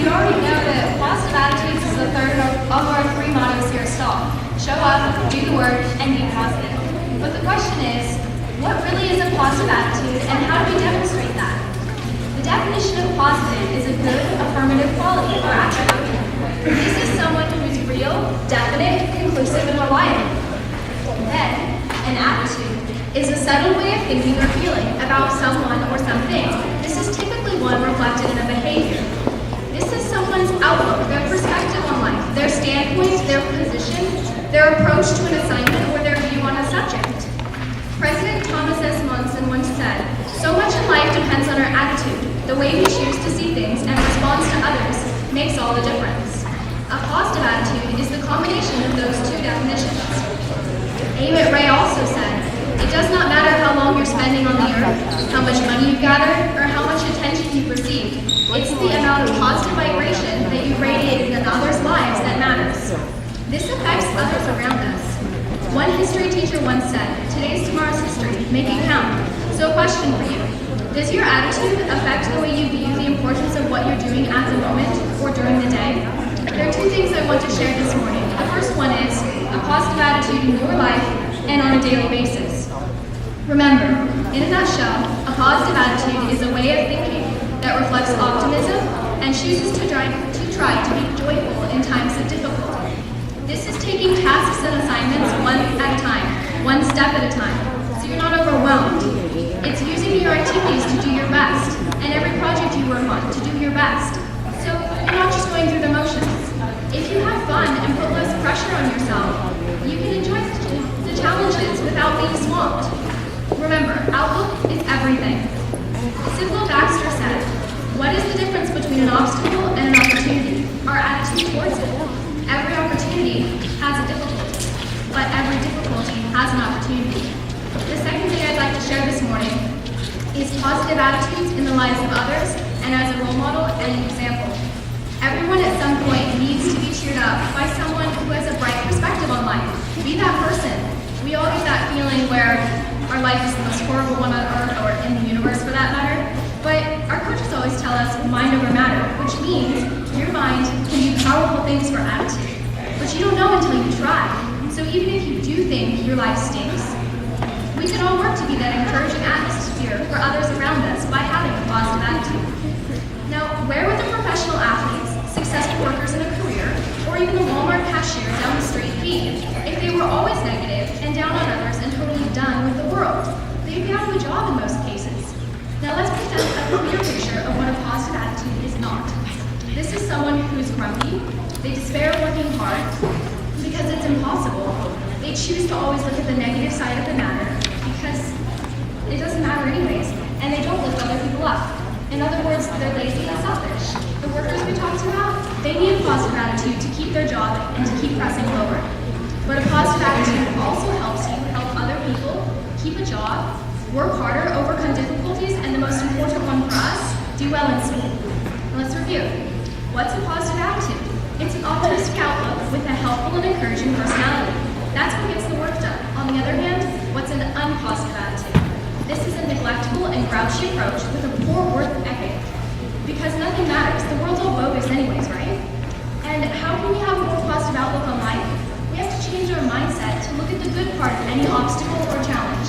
you already know that positive attitudes is the third of our three mottos here at Stahl. Show up, do the work, and be positive. But the question is, what really is a positive attitude, and how do we demonstrate that? The definition of positive is a good, affirmative quality or attribute. This is someone who is real, definite, conclusive, and reliable. Then, an attitude is a settled way of thinking or feeling about someone or something. This is typically one reflected in a behavior. This is someone's outlook, their perspective on life, their standpoint, their position, their approach to an assignment, or their view on a subject. President Thomas S. Monson once said, "So much in life depends on our attitude. The way we choose to see things and respond to others makes all the difference." A positive attitude is the combination of those two definitions. Emmett Ray also said, "It does not matter how long you're spending on the earth, how much money you've gathered, or how much attention you've received. It's the amount of positive vibration that you've radiated in others' lives that matters." This affects others around us. One history teacher once said, "Today's tomorrow's history, make it count." So a question for you. Does your attitude affect the way you view the importance of what you're doing at the moment or during the day? There are two things I want to share this morning. The first one is a positive attitude in your life and on a daily basis. Remember, in a nutshell, a positive attitude is a way of thinking that reflects optimism and chooses to try to be joyful in times of difficulty. This is taking tasks and assignments one at a time, one step at a time, so you're not overwhelmed. It's using your activities to do your best, and every project you work on to do your best. So you're not just going through the motions. If you have fun and put less pressure on yourself, you can enjoy the challenges without being swamped. Remember, outlook is everything. Sybil Baxter said, "What is the difference between an obstacle and an opportunity? Our attitude towards it. Every opportunity has a difficulty, but every difficulty has an opportunity." The second thing I'd like to share this morning is positive attitudes in the lives of others and as a role model and an example. Everyone at some point needs to be cheered up by someone who has a bright perspective on life. Be that person. We all get that feeling where our life is the most horrible one on earth or in the universe for that matter. But our coaches always tell us mind over matter, which means your mind can do powerful things for attitude. But you don't know until you try. So even if you do think your life stinks, we can all work to be that encouraging atmosphere for others around us by having a positive attitude. Now, where would the professional athletes, successful workers in a career, or even the Walmart cashier down the street be if they were always negative and down on others and totally done with the world? They'd be out of a job in most cases. Now let's present a clear picture of what a positive attitude is not. This is someone who is grumpy. They despair of working hard because it's impossible. They choose to always look at the negative side of the matter because it doesn't matter anyways, and they don't lift other people up. In other words, they're lazy and selfish. The workers we talked about, they need a positive attitude to keep their job and to keep pressing forward. But a positive attitude also helps you help other people keep a job, work harder, overcome difficulties, and the most important one for us, do well in school. Let's review. What's a positive attitude? It's an optimistic outlook with a helpful and encouraging personality. That's what gets the work done. On the other hand, what's an unpositive attitude? This is a neglectful and grouchy approach with a poor work ethic. Because nothing matters. The world's all bogus anyways, right? And how can we have a more positive outlook on life? We have to change our mindset to look at the good part of any obstacle or challenge,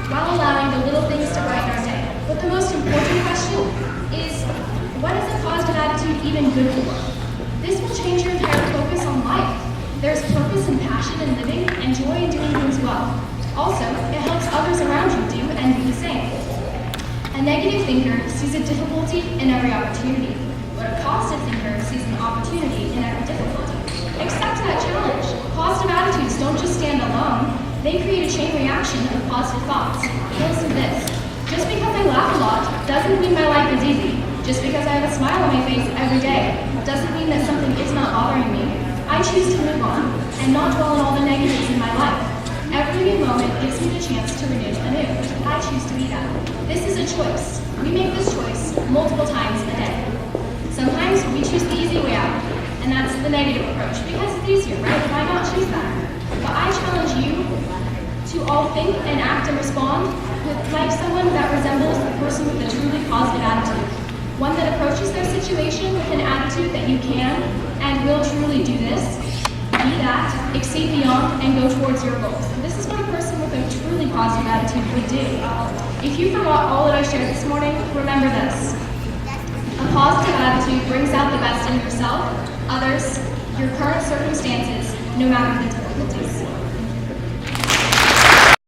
while allowing the little things to brighten our day. But the most important question is, what is a positive attitude even good for? This will change your entire focus on life. There's purpose and passion in living and joy in doing things well. Also, it helps others around you do and be the same. A negative thinker sees a difficulty in every opportunity, but a positive thinker sees an opportunity in every difficulty. Accept that challenge. Positive attitudes don't just stand alone. They create a chain reaction of positive thoughts. Listen to this. Just because I laugh a lot doesn't mean my life is easy. Just because I have a smile on my face every day doesn't mean that something is not bothering me. I choose to move on and not dwell on all the negatives in my life. Every new moment gives me the chance to renew anew. I choose to be that. This is a choice. We make this choice multiple times a day. Sometimes we choose the easy way out, and that's the negative approach, because it's easier, right? Why not choose that? But I challenge you to all think and act and respond like someone that resembles the person with a truly positive attitude. One that approaches their situation with an attitude that that you can and will truly do this, be that, exceed beyond, and go towards your goals. This is what a person with a truly positive attitude would do. If you forgot all that I shared this morning, remember this. A positive attitude brings out the best in yourself, others, your current circumstances, no matter the difficulties.